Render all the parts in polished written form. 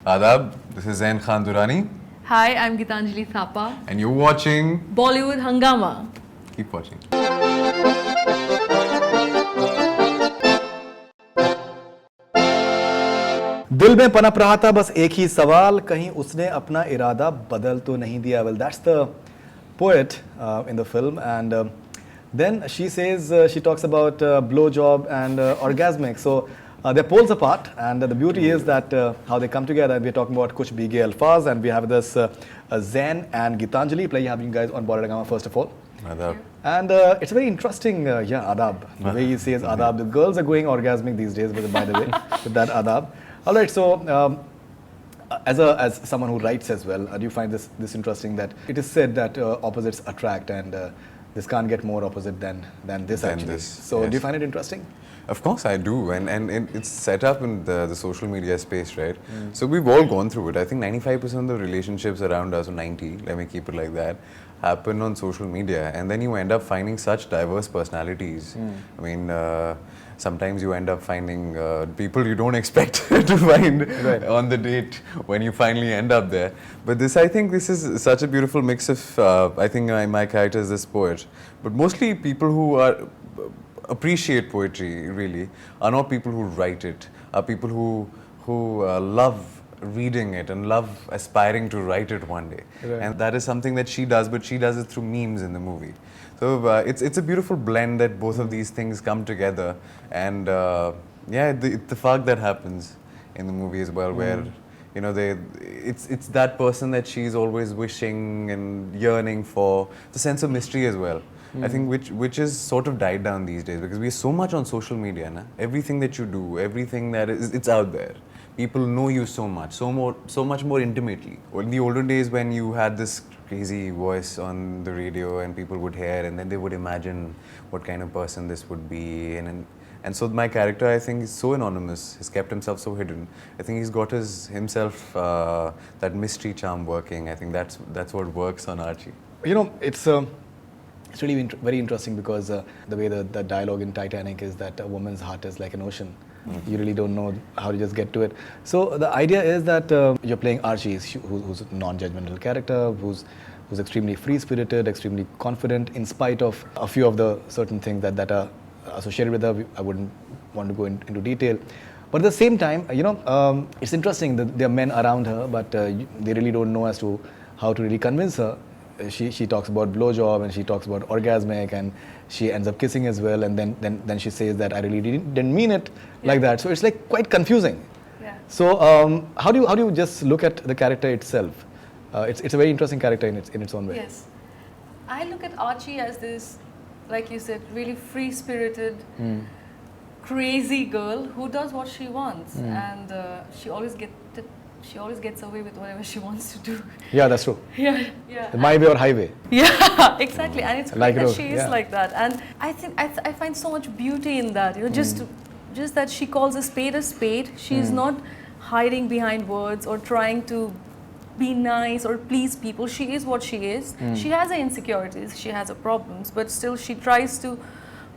Adab, this is Zain Khan Durrani. Hi, I'm Gitanjali Thapa. And you're watching Bollywood Hungama. Keep watching. दिल में पनप रहा था बस एक ही सवाल कहीं उसने अपना इरादा बदल तो नहीं दिया. Well, that's the poet in the film, and then she says she talks about blowjob and orgasmic. So they're poles apart, and the beauty is that how they come together. And we're talking about Kuch Bige Alfaz, and we have this Zain and Gitanjali. Pleasure having you guys on board Hungama first of all. Adab. And it's very interesting, adab. The way he says adab. The girls are going orgasmic these days, by the way, with that adab. All right, so as someone who writes as well, do you find this interesting that it is said that opposites attract, and this can't get more opposite than this actually. This, so yes. do you find it interesting? Of course I do, and it's set up in the social media space, right? So we've all gone through it. I think 95% of the relationships around us, or 90, let me keep it like that, happen on social media, and then you end up finding such diverse personalities. I mean, sometimes you end up finding people you don't expect to find on the date when you finally end up there. But I think this is such a beautiful mix of, I think my character is this poet, but mostly people who appreciate poetry really are not people who write it, are people who love reading it and love aspiring to write it one day. And that is something that she does, but she does it through memes in the movie. So it's a beautiful blend that both of these things come together, and the fact that happens in the movie as well, where you know it's that person that she's always wishing and yearning for, the sense of mystery as well. I think which is sort of died down these days because we're so much on social media, na? Everything that you do, everything that is, it's out there. People know you so much, so much more intimately. Well, in the olden days when you had this crazy voice on the radio and people would hear and then they would imagine what kind of person this would be, and so my character, I think, is so anonymous. He's kept himself so hidden. I think he's got himself that mystery charm working. I think that's what works on Archie. You know, it's really very interesting because the way the dialogue in Titanic is that a woman's heart is like an ocean. You really don't know how to just get to it. So the idea is that you're playing Archie, who's a non-judgmental character, who's extremely free-spirited, extremely confident, in spite of a few of the certain things that are associated with her. I wouldn't want to go into detail. But at the same time, it's interesting that there are men around her, but they really don't know as to how to really convince her. She talks about blowjob and she talks about orgasmic, and she ends up kissing as well, and then she says that I really didn't mean it like that. So it's like quite confusing. Yeah. So how do you just look at the character itself? It's a very interesting character in its own way. Yes. I look at Archie as this, like you said, really free-spirited, crazy girl who does what she wants, and she always gets away with whatever she wants to do. Yeah, that's true. Yeah. My way or highway. Yeah, exactly. And it's Like great that it, she is like that. And I think I find so much beauty in that. Just that she calls a spade a spade. She's not hiding behind words or trying to be nice or please people. She is what she is. She has her insecurities. She has her problems, but still she tries to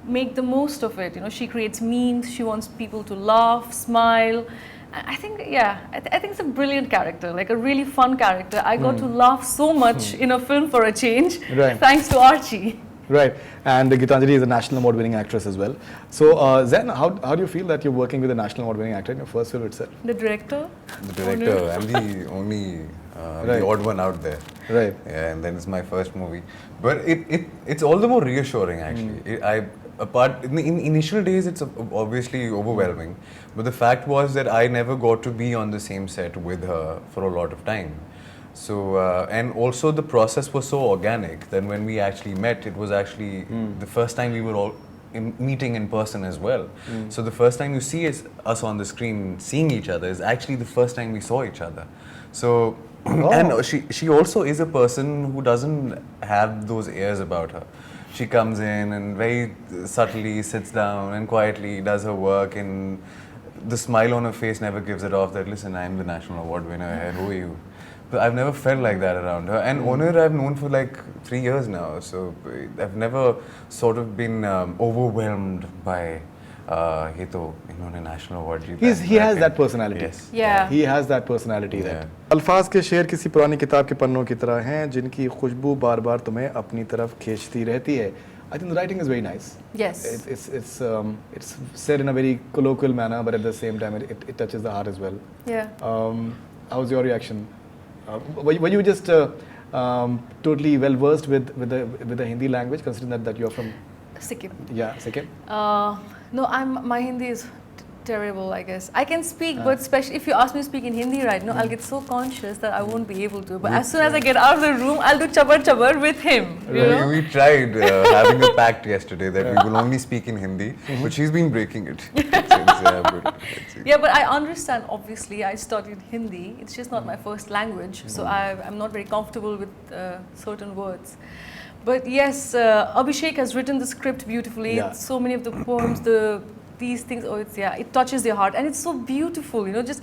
make the most of it. She creates memes. She wants people to laugh, smile. I think, I think it's a brilliant character, like a really fun character. I got to laugh so much in a film for a change, thanks to Archie. Right, and Gitanjali is a national award-winning actress as well. So, Zain, how do you feel that you're working with a national award-winning actor in your first film itself? The director. I'm the only the odd one out there. Right. Yeah, and then it's my first movie, but it's all the more reassuring actually. In initial days, it's obviously overwhelming, but the fact was that I never got to be on the same set with her for a lot of time. So, and also the process was so organic that when we actually met, it was actually the first time we were all meeting in person as well. So the first time you see us on the screen seeing each other is actually the first time we saw each other. So, and she also is a person who doesn't have those airs about her. She comes in and very subtly sits down and quietly does her work, and the smile on her face never gives it off that, listen, I'm the national award winner here, who are you? But I've never felt like that around her. And Onur I've known for like 3 years now, so I've never sort of been overwhelmed by ये तो इन्होंने national award जीता है. He has that personality. Yes. Yeah. He has that personality. Yeah. That अल्फाज के शेर किसी पुरानी किताब के पन्नों की तरह हैं जिनकी खुशबू बार बार तुम्हें अपनी तरफ खींचती रहती है. I think the writing is very nice. Yes. It's said in a very colloquial manner, but at the same time it touches the heart as well. Yeah. How's your reaction? Were you just totally well versed with the Hindi language, considering that you're from Sikkim. Sikkim? No, my Hindi is terrible, I guess. I can speak, but especially if you ask me to speak in Hindi right now, I'll get so conscious that I won't be able to. But as soon as I get out of the room, I'll do chabar with him. You know? We tried having a pact yesterday that we will only speak in Hindi, but she's been breaking it. Yeah, but I understand, obviously. I studied Hindi. It's just not my first language. So I'm not very comfortable with certain words. But yes, Abhishek has written the script beautifully. Yeah. So many of the poems, these things, it touches your heart. And it's so beautiful, just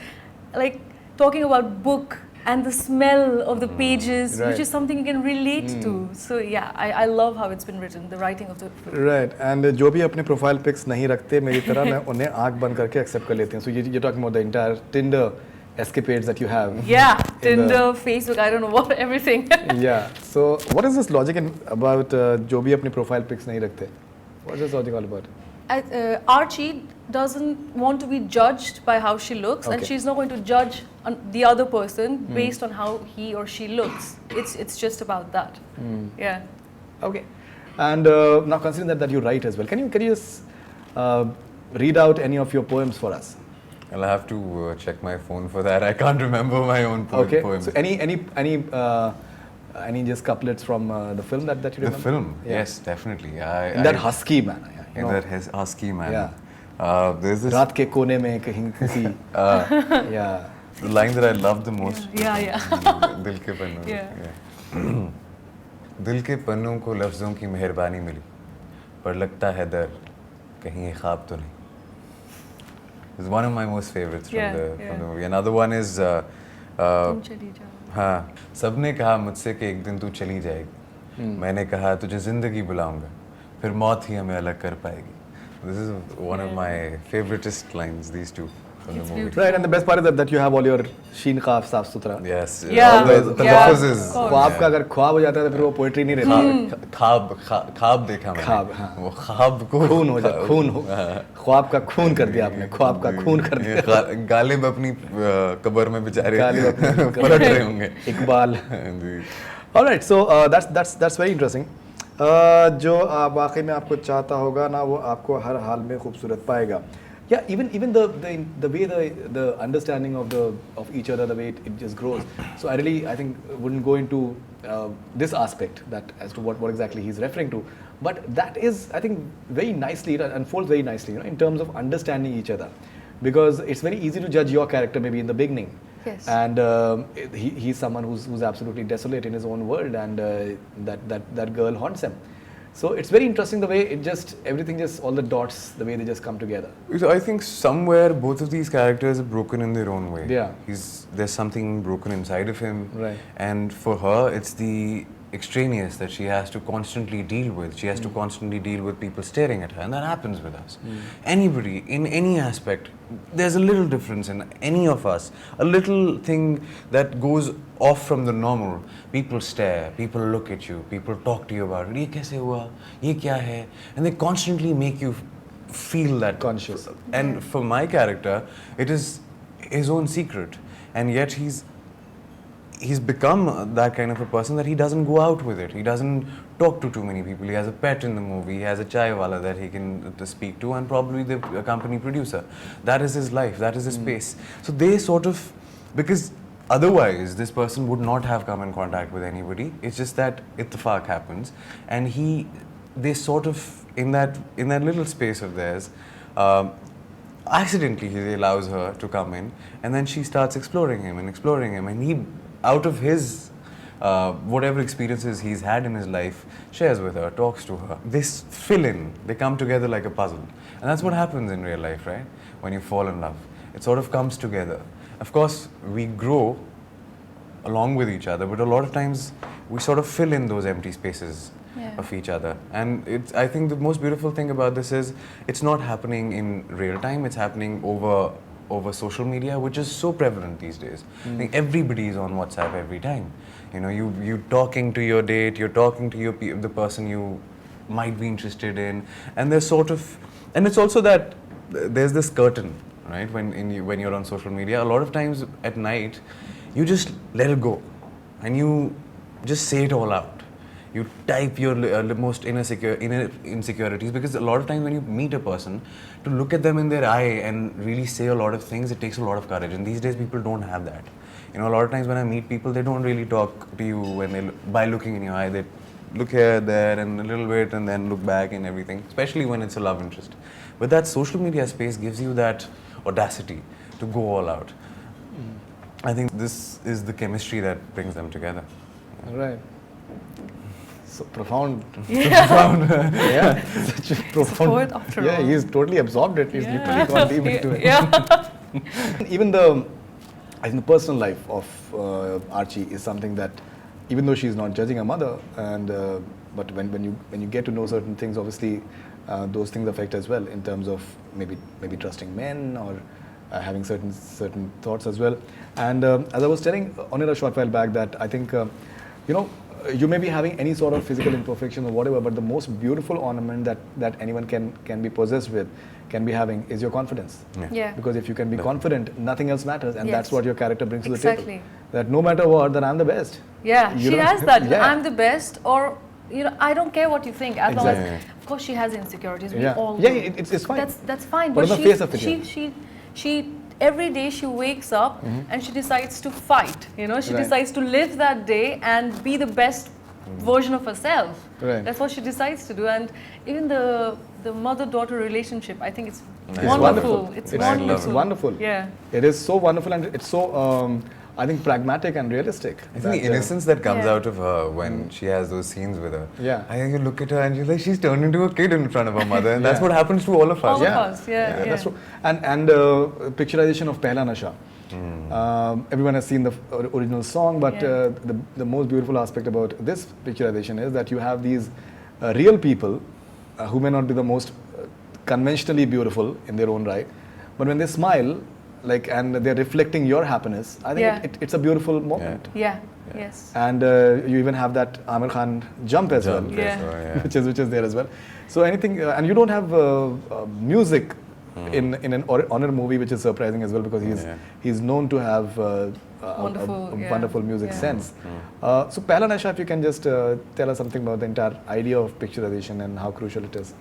like talking about book and the smell of the pages, Right. which is something you can relate to. So yeah, I love how it's been written, the writing of the film. Right, and जो भी अपने profile pics नहीं रखते मेरी तरह मैं उन्हें आंख बंद करके एक्सेप्ट कर लेती हूँ. So you're talking about the entire Tinder escapades that you have. Yeah, in Tinder, Facebook, I don't know what, everything. Yeah. So what is this logic about जो भी अपने प्रोफाइल पिक्स नहीं रखते? What's this logic all about? Archie doesn't want to be judged by how she looks, and Okay. she's not going to judge the other person based on how he or she looks. It's just about that. Yeah. Okay. And now considering that you write as well, can you just read out any of your poems for us? I'll have to check my phone for that. I can't remember my own Okay. poems. So any just couplets from the film that you The remember? film, Yeah. yes, definitely. In that husky manner. in that husky man. Yeah. There's this रात के कोने में कहीं किसी yeah. the line that I love the most. Yeah. दिल के पन्नों. Yeah. दिल के पन्नों को लफ्ज़ों की मेहरबानी मिली, पर लगता है डर कहीं ये ख्वाब तो नहीं. It's one of my most favorites from the movie. Another one is तुम चली जाओ. हाँ, सबने कहा मुझसे कि एक दिन तू चली जाएगी. मैंने कहा तुझे जिंदगी बुलाऊंगा, फिर मौत ही हमें अलग कर पाएगी. This is one of my favoriteest lines. These two from the movie. beautiful. Right, and the best part is that you have all your sheen khaf साफ सुथरा. Yes. Yeah. All the Yeah. losses. Of course. ख्वाब का अगर ख्वाब हो जाता है तो फिर वो पोएट्री नहीं रहती. ख्वाब देखा मैंने. ख्वाब, हाँ. वो ख्वाब को खून हो जाए, खून हो. ख्वाब का खून कर दिया आपने. ख्वाब का खून कर दिया. गालिब अपनी कब्र में बेचारे गालिब अपनी पलट रहे होंगे. इकबाल. जी. All right, so that's very interesting. जो वाकई में आपको चाहता होगा ना वो आपको हर हाल में खूबसूरत पाएगा. Yeah, even the way the understanding of each other, the way it just grows. So I think wouldn't go into this aspect that as to what exactly he's referring to, but that is I think very nicely it unfolds very nicely, in terms of understanding each other, because it's very easy to judge your character maybe in the beginning. Yes. And he's someone who's absolutely desolate in his own world, and that girl haunts him. So it's very interesting the way everything all the dots, the way they just come together. So I think somewhere both of these characters are broken in their own way. Yeah. There's something broken inside of him. Right. And for her, it's the extraneous that she has to constantly deal with. She has to constantly deal with people staring at her, and that happens with us. Anybody, in any aspect, there's a little difference in any of us, a little thing that goes off from the normal. People stare, people look at you, people talk to you about it. ये कैसे हुआ? ये क्या है? And they constantly make you feel that. Conscious. And for my character, it is his own secret, and yet he's become that kind of a person that he doesn't go out with it. He doesn't talk to too many people. He has a pet in the movie. He has a chai wala that he can speak to, and probably the company producer. That is his life. That is his space. So they sort of, because otherwise this person would not have come in contact with anybody. It's just that ittifaq happens, and they sort of in that little space of theirs. Accidentally, he allows her to come in, and then she starts exploring him, and he, out of his whatever experiences he's had in his life, shares with her, talks to her. They fill in, they come together like a puzzle. And that's what happens in real life, right? When you fall in love. It sort of comes together. Of course, we grow along with each other, but a lot of times we sort of fill in those empty spaces of each other. And I think the most beautiful thing about this is it's not happening in real time, it's happening over social media, which is so prevalent these days. I think everybody is on WhatsApp every time. You know, you're talking to your date, you're talking to the person you might be interested in, and there's sort of, and it's also that there's this curtain, right? When you're on social media, a lot of times at night, you just let it go, and you just say it all out. You type your most inner insecurities, because a lot of times when you meet a person, to look at them in their eye and really say a lot of things, it takes a lot of courage. And these days people don't have that. You know, a lot of times when I meet people, they don't really talk to you by looking in your eye. They look here, there, and a little bit, and then look back and everything, especially when it's a love interest. But that social media space gives you that audacity to go all out. I think this is the chemistry that brings them together. Right. So profound. Yeah. Profound. Yeah. Such a profound. poet after yeah, all. he's totally absorbed it. He's literally gone deep into it. Yeah. Even I think the personal life of Archie is something that, even though she's not judging her mother, and but when you get to know certain things, obviously those things affect as well, in terms of maybe trusting men, or having certain thoughts as well. And as I was telling Onir a short while back, that I think you may be having any sort of physical imperfection or whatever, but the most beautiful ornament that anyone can be possessed with, can be having, is your confidence. Yeah. Because if you can be confident, nothing else matters, and that's Yes. what your character brings to the Exactly. table. That no matter what, that I'm the best. Yeah, You she know? has that. Yeah. I'm the best, or I don't care what you think. As long Exactly. as, of course, she has insecurities. We Yeah. all Yeah, do. it's fine. That's fine. But But on the face of it, she every day she wakes up and she decides to fight. She Right. decides to live that day and be the best version of herself. Right. That's what she decides to do. And even the mother-daughter relationship, I think it's It's wonderful. wonderful. It's It's wonderful. it's wonderful. Yeah. It is so wonderful, and it's so I think pragmatic and realistic. I think the innocence that comes Yeah. out of her when she has those scenes with her. Yeah. I think you look at her and she's turned into a kid in front of her mother, and that's Yeah. what happens to all of us. All of Yeah. us, yeah. That's true. And picturization of Pehla Nasha. Everyone has seen the original song, but Yeah. the most beautiful aspect about this picturization is that you have these real people who may not be the most conventionally beautiful in their own right, but when they smile, and they're reflecting your happiness, I think Yeah. it's a beautiful moment. Yeah. Yes. And you even have that Amir Khan jump as well. Yeah. which is there as well. So anything, and you don't have music in an honor movie, which is surprising as well, because he's known to have Wonderful, a yeah. wonderful music Yeah. sense. So Pehla Nasha, if you can just tell us something about the entire idea of picturization and how crucial it is.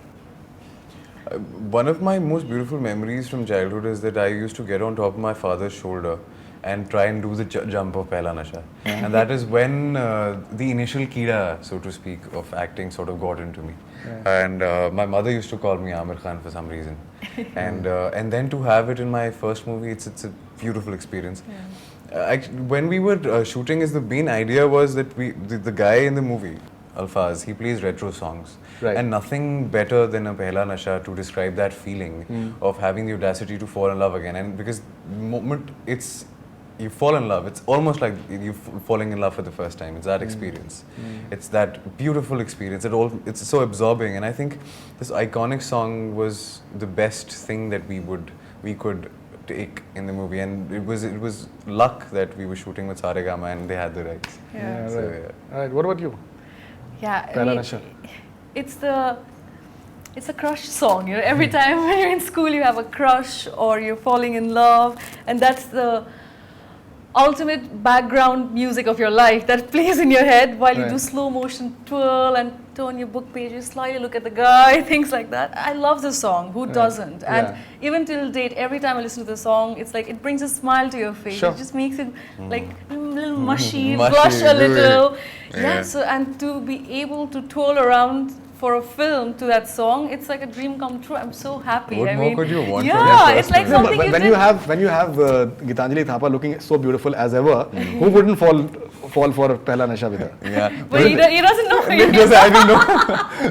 One of my most beautiful memories from childhood is that I used to get on top of my father's shoulder and try and do the jump of Pehla Nasha. And that is when the initial kida, so to speak, of acting sort of got into me. And my mother used to call me Amir Khan for some reason. And then to have it in my first movie, it's a beautiful experience. When we were shooting, the main idea was that the guy in the movie, Alfaz, he plays retro songs. Right. And nothing better than a Pehla Nasha to describe that feeling of having the audacity to fall in love again. And because the moment you fall in love, it's almost like you falling in love for the first time. It's that experience. It's that beautiful experience. It's so absorbing. And I think this iconic song was the best thing that we could take in the movie. And it was luck that we were shooting with Saregama and they had the rights. Yeah. So, Right. All right. What about you? Yeah, Pehla Nasha. it's a crush song. Every time when you're in school, you have a crush or you're falling in love, and that's the ultimate background music of your life that plays in your head while you Right. do slow motion twirl and turn your book pages, slightly look at the guy, things like that. I love this song. Who doesn't? And even till date, every time I listen to the song, it's like it brings a smile to your face. Sure. It just makes it like a little mushy, Mushy, blush a gooey. little. Yeah. Yeah. So and to be able to twirl around for a film to that song, it's like a dream come true. I'm so happy. What I more mean, could you want from yeah, your first it's like movie? No, something but you when did. you have Gitanjali Thapa looking so beautiful as ever, who wouldn't fall for Pehla Nasha with her? Yeah. But he doesn't know. Because I didn't know.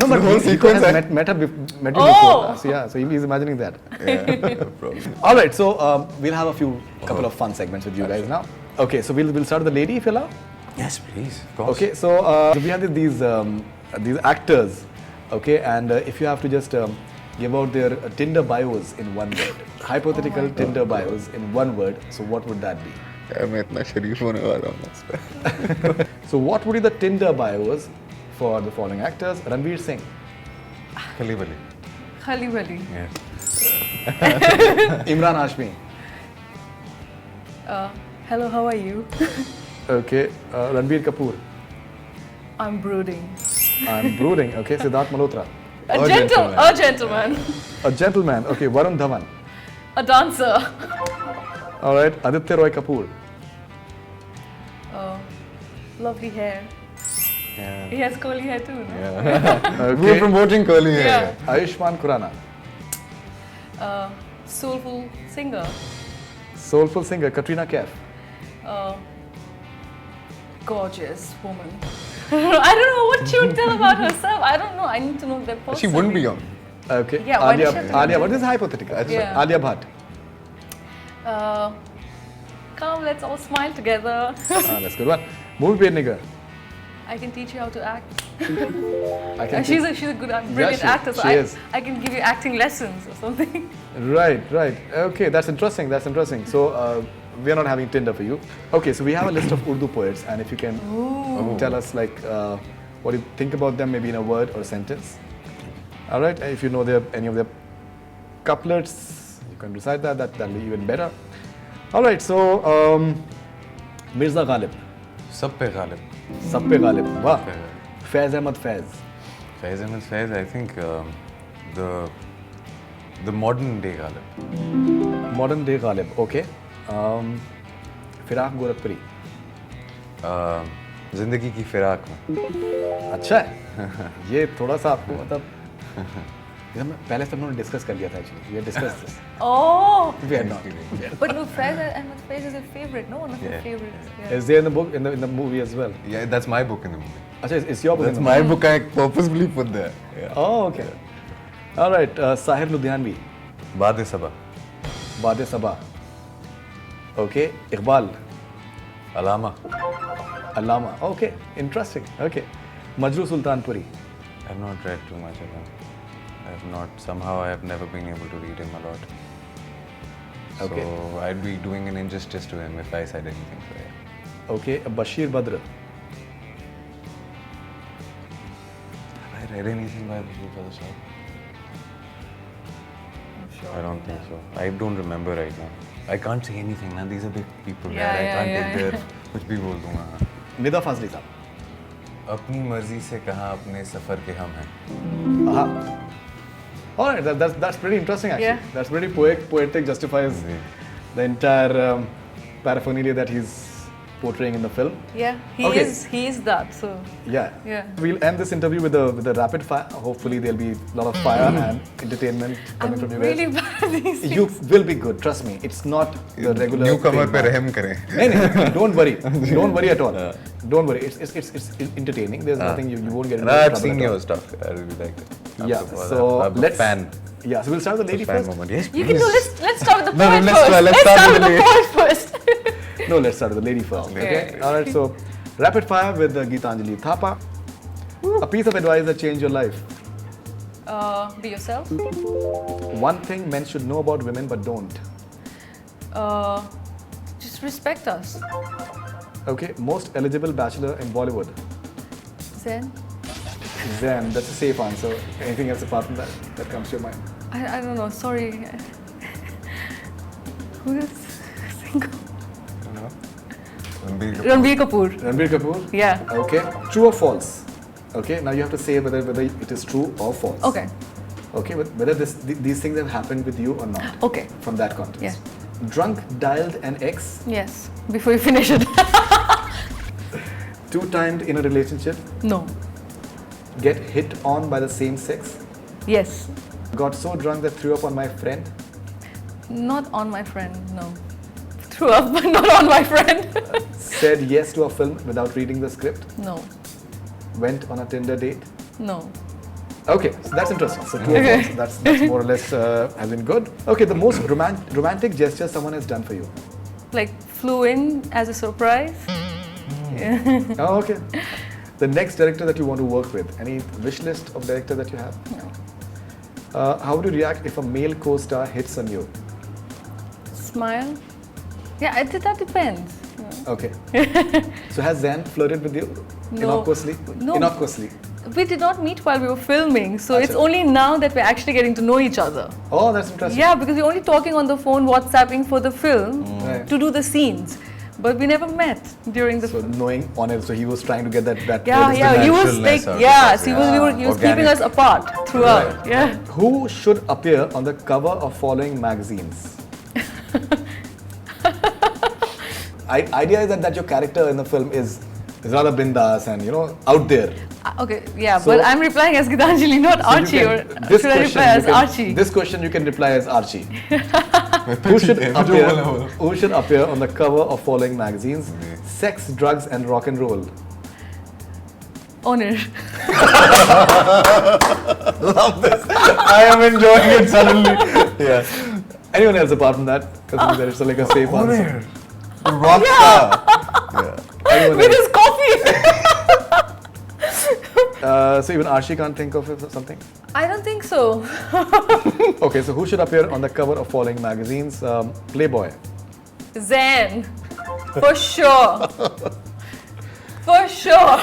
No, but whole he sequence has I- met you Oh. before. So yeah, so he's imagining that. Yeah, no problem. All right, so we'll have couple of fun segments with you guys now. Okay, so we'll start with the lady, if you allow. Yes, please. Of course. Okay, so we have these actors, okay, and if you have to just give out their Tinder bios in one word, hypothetical Tinder bios in one word, so what would that be? मैं इतना शरीफ होने वाला हूँ. So what would be the Tinder bios for the following actors? Ranveer Singh, Khali Wali. Khali Wali. Yeah. Imran Hashmi, Hello, how are you? okay, Ranbir Kapoor, I'm brooding. I'm brooding, okay, Siddharth Malhotra, A gentleman. a gentleman, okay, Varun Dhawan, A dancer. all right, Aditya Roy Kapoor, Lovely hair. Yeah. He has curly hair too, no? We were okay, promoting curly hair. Yeah. Ayushmann Khurrana, Soulful singer. soulful singer Katrina Kaif, Gorgeous woman. I don't know what she would tell about herself. I don't know. I need to know that person. She wouldn't be young. okay, Yeah, why does she have to be Alia, young? what is hypothetical? Yeah. Alia Bhatt, Come, let's all smile together. that's a good one. Movie paid nigger, I can teach you how to act. I can She's a good, brilliant actor. So she is. I can give you acting lessons or something. Right, right. Okay, that's interesting. That's interesting. So we are not having Tinder for you. Okay, so we have a list of Urdu poets, and if you can tell us like what you think about them, maybe in a word or a sentence. All right. If you know any of their couplets, you can recite that. That'll be even better. All right. So Mirza Ghalib, Sab pe Ghalib. Sab pe Ghalib. Wow. Faiz Ahmad Faiz, Faiz Ahmed Faiz, I think the modern day Ghalib. modern day Ghalib. Okay. Firaq Gorakhpuri. जिंदगी की फिराक में. अच्छा है. ये थोड़ा सा आपको मतलब ये हम पहले से हम लोगों ने डिस्कस कर लिया था actually. We had discussed this. Oh! We had not. But no, Faiz Ahmed Faiz is your favorite, no? One of your Yeah. favorites. Yeah. Is there in the book in the movie as well? Yeah, that's my book in the movie. अच्छा, it's your book. That's in the my movie. book. I purposefully put there. Yeah. Oh, okay. All right. Sahir Ludhianvi, Bade Sabah. Bade Sabah. Okay. Iqbal, Alama. Allama. Okay. Interesting. Okay. Majru Sultanpuri. I have not read too much of him. Somehow I have never been able to read him a lot. Okay. So I'd be doing an injustice to him if I said anything. So yeah. Okay. Bashir Badr. Have I read anything by Bashir Badr Sahib? I don't think so. I don't remember right now. I can't say anything, man. These are big people. Yeah, I yeah, can't yeah, take their कुछ भी बोल दूंगा. Nida Fazli साहब. अपनी मर्जी से कहाँ अपने सफर के हम हैं. Aha. All right. That's pretty interesting actually. Yeah. That's pretty poetic. Justifies Yeah. the entire paraphernalia that he's portraying in the film. Yeah, he Okay. is that. So Yeah. Yeah. We'll end this interview with a rapid fire. Hopefully there'll be a lot of fire and entertainment coming I'm from you really guys. bad at these things. You will be good. Trust me. It's not the regular. Newcomer thing पे now. रहम करें. No, don't worry. Don't worry at all. Don't worry. It's entertaining. There's nothing you won't get into I've trouble seen at all. your stuff. I really liked it. Yeah. I'm So a let's. fan. Yeah. So we'll start with the lady Fan first. moment. Yes, You can do. please. Let's start with the No, poet let's first. let's start with the lady. poet first. No, let's start with the lady first. Okay. Okay. All right. So rapid fire with Geetanjali Thapa. A piece of advice that changed your life. Be yourself. One thing men should know about women but don't. Just respect us. Okay. Most eligible bachelor in Bollywood. Zen. Zen. That's a safe answer. Anything else apart from that comes to your mind? I don't know. Sorry. Who is single? Ranbir Kapoor. Ranbir Kapoor. Yeah. Okay. True or false? Okay. Now you have to say whether it is true or false. Okay. Okay. Whether these things have happened with you or not. Okay. From that context. Yeah. Drunk dialed an ex. Yes. Before you finish it. Two-timed in a relationship. No. Get hit on by the same sex. Yes. Got so drunk that threw up on my friend. Not on my friend. No. Threw up, but not on my friend. Said yes to a film without reading the script. No. Went on a Tinder date. No. Okay, so that's interesting. So true or Okay. false. That's more or less has been good. Okay, the most romantic gesture someone has done for you. Like flew in as a surprise. Oh, okay. The next director that you want to work with, any wish list of director that you have? No. How would you react if a male co-star hits on you? Smile. Yeah, that depends. Okay. So has Zan flirted with you? No. Innocuously? No. Innocuously. We did not meet while we were filming, so it's Acha. only now that we're actually getting to know each other. Oh, that's interesting. Yeah, because we're only talking on the phone, WhatsApping for the film Right. to do the scenes, but we never met during the So film. knowing on it, so he was trying to get that. Yeah, that yeah, he was naturalness like, out of yes, it, he was, yeah. he was keeping us Organic. apart throughout. Right. Yeah. Who should appear on the cover of following magazines? Idea is that your character in the film is rather bindas and out there. Okay, yeah, So- but I'm replying as Gitanjali, not So you Archie. can- Or this should I reply question as you can- Archie? This question you can reply as Archie. who should appear? Who should appear on the cover of following magazines? Sex, drugs, and rock and roll. Honor. I am enjoying it suddenly. Yeah. Anyone else apart from that? Because it's like a safe answer. The rock star. Yeah. Anyone With else? his coffee. So even Archie can't think of something? I don't think so. Okay, so who should appear on the cover of following magazines? Playboy. Zen. For sure. For sure.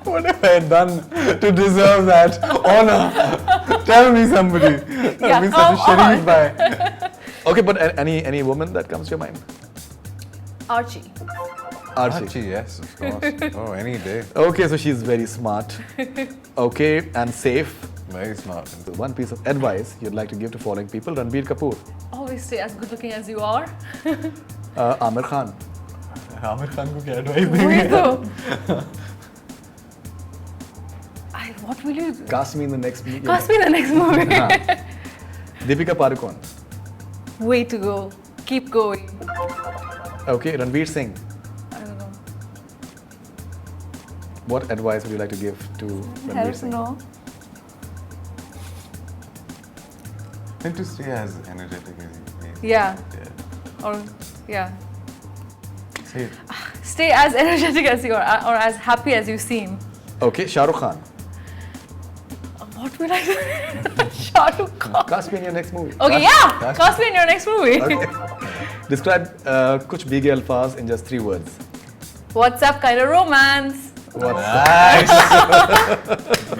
What have I done to deserve that honor? Tell me somebody. Yeah, I've been such a come sharif on. guy. Okay, but any woman that comes to your mind? Archie. Archie. Archie, yes, of course. Oh, any day. Okay, so she's very smart. Okay, and safe. Very smart. So one piece of advice you'd like to give to following people: Ranbir Kapoor, Always stay as good looking as you are. Amir Khan, Amir Khan को क्या advice वही देंगे? तो. What will you do? cast me in the next movie. Cast me in the next movie. Deepika Padukone. Way to go. Keep going. Okay, Ranveer Singh. I don't know. What advice would you like to give to Ranveer Help, Singh? no. And to stay as energetic as you can. Yeah. Yeah. Or, yeah. Say it. Stay as energetic as you are or as happy as you seem. Okay, Shah Rukh Khan. What will I do? Shah Rukh Khan. Cast me in your next movie. Okay, yeah. Cast me in your next movie. Okay. Describe kuch bhige alfaz in just 3 words. WhatsApp kind of romance. What's Nice.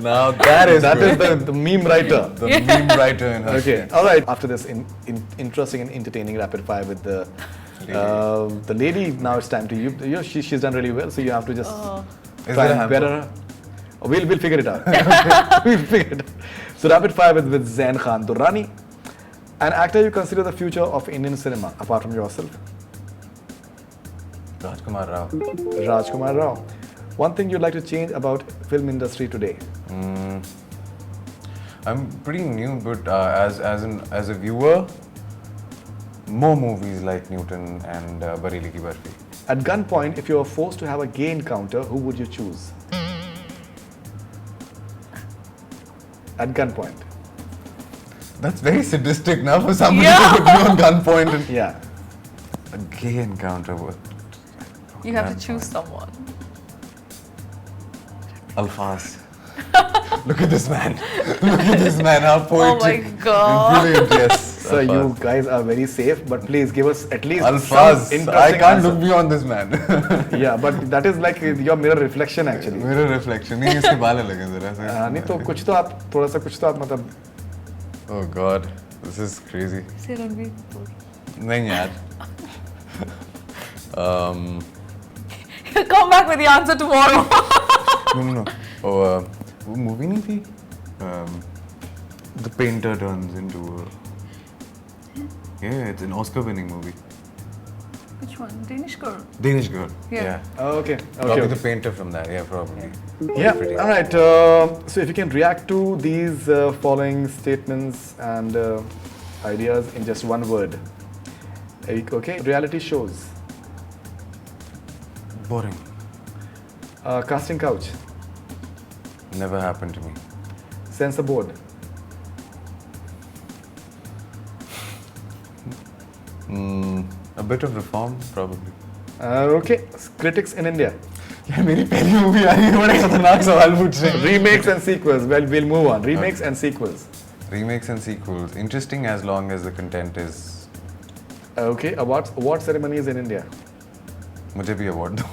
Now that is that is good. the meme writer. The meme writer in her. Okay, all right. After this interesting and entertaining rapid fire with the lady, now it's time to you. She's done really well, so you have to just Is try there a and better hamper? her. We'll figure it out. We'll figure it out. So rapid fire with Zain Khan Durrani, an actor you consider the future of Indian cinema apart from yourself. Rajkumar Rao. Rajkumar Rao. One thing you'd like to change about film industry today. I'm pretty new, but as a viewer, more movies like Newton and Bareilly Ki Barfi. At gunpoint, if you were forced to have a gay encounter, who would you choose? At gunpoint. That's very sadistic now for somebody Yeah. to put me on gunpoint and Yeah. a gay encounter. What? You have to choose someone. Alfaz. Look at this man. Look at this man. How poetic. Oh my God. And brilliant, yes. So Alfaz. you guys are very safe, but please give us at least Alfaz. some interesting I can't answer. look beyond this man. Yeah, but that is like your mirror reflection actually. Mirror reflection. नहीं इसके बाल लगे जरा से. नहीं तो कुछ तो आप थोड़ा सा कुछ तो आप मतलब Oh God, this is crazy. Say Ranveer. नहीं यार. Come back with the answer tomorrow. No. Oh, वो movie नहीं थी? The painter turns into a... Yeah, it's an Oscar-winning movie. Which one? Danish girl. Danish girl. Yeah. okay. Probably Okay. the painter from that. Yeah, probably. Yeah. Pretty. All right. So if you can react to these following statements and ideas in just one word. Okay. Reality shows. Boring. Casting couch. Never happened to me. Censor board. A bit of reform, probably. Okay, critics in India. यार मेरी पहली movie आ रही है, बड़े खतरनाक सवाल पूछ रहे हैं. Remakes and sequels. Well, we'll move on. Remakes and sequels. Remakes and sequels, interesting as long as the content is. Okay, award ceremonies in India. मुझे भी award दो.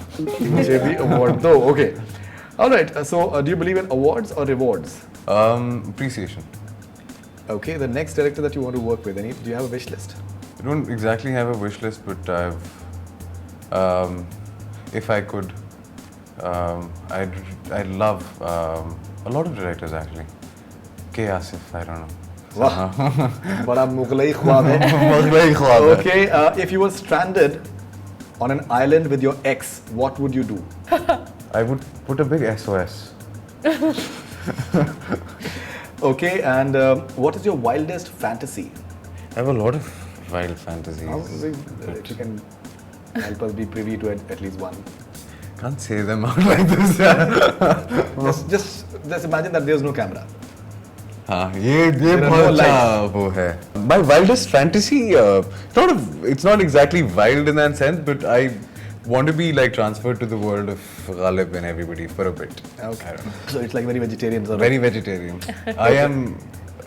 JB award though. Okay. All right. So, do you believe in awards or rewards? Appreciation. Okay. The next director that you want to work with. Do you have a wish list? I don't exactly have a wish list, but if I could, I'd love a lot of directors actually. K. Asif, I don't know. Wow. बड़ा मुगलई ख्वाब है. Maghlai ख्वाब है. Okay. If you were stranded on an island with your ex, what would you do? I would put a big SOS. Okay. And what is your wildest fantasy? I have a lot of wild fantasies. If you can help us be privy to at least one. Can't say them out like this. Just imagine that there's no camera. हाँ ये are बहुत no अच्छा वो है. My wildest fantasy, it's not exactly wild in that sense, but I want to be like transferred to the world of Ghalib and everybody for a bit. Okay. I don't know. So it's like very vegetarian sort of. Very vegetarian. I am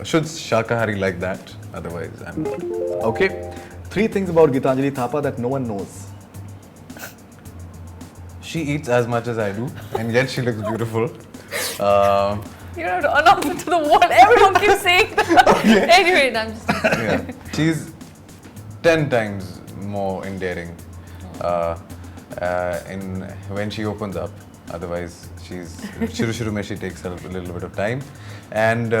should shakahari like that. Otherwise, I'm not. Okay. 3 things about Gitanjali Thapa that no one knows. She eats as much as I do, and yet she looks beautiful. You don't have to announce it to the world. Everyone keeps saying that. Anyway, no, I'm just. Yeah, she's 10 times more endearing in when she opens up. Otherwise, she's shuru mein she takes a little bit of time, and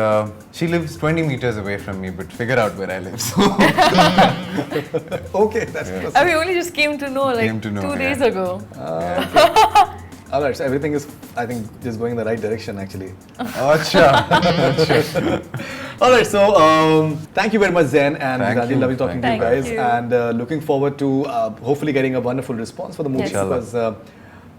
she lives 20 meters away from me. But figure out where I live. So Okay, that's Yeah. interesting. We only just came to know like Came to know, 2 yeah. days ago. All right, so everything is, I think, just going in the right direction actually. Acha. All right, so thank you very much, Zain and Thank Gitanjali. you. Lovely talking to you Thank guys, you. and looking forward to hopefully getting a wonderful response for the movie, Yes. Inshallah. because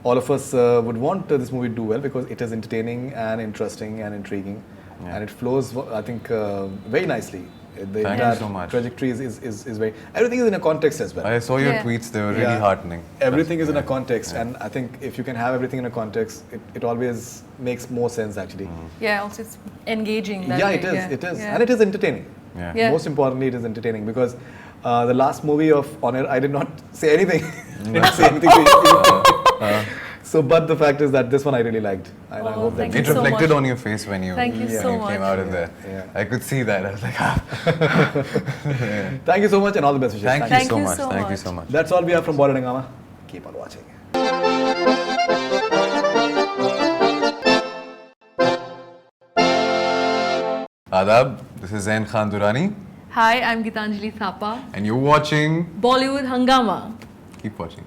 all of us would want this movie to do well because it is entertaining and interesting and intriguing, Yeah. and it flows, I think, very nicely. The Thank you entire so much. trajectory is very. Everything is in a context as well. I saw your Yeah. tweets; they were really Yeah. heartening. Everything is in a Yeah. context, Yeah. and I think if you can have everything in a context, it always makes more sense actually. Yeah, also it's engaging. That Yeah, way. it is. It is, Yeah. and it is entertaining. Yeah. Yeah. Most importantly, it is entertaining because the last movie of Honor, I did not say anything. Didn't say anything to you. So, but the fact is that this one I really liked, and I Oh, hope that thank It you so reflected much. on your face when you, Thank you Yeah. so when you much. came out of there. Yeah. I could see that. I was like, ah. Thank you so much and all the best wishes. Thank you Thank so you much. so Thank you much. so much. That's all we have from Border Nangama. Keep on watching. Adab, this is Zain Khan Durrani, Hi, I'm Gitanjali Thapa. and you're watching. Bollywood Hangama. Keep watching.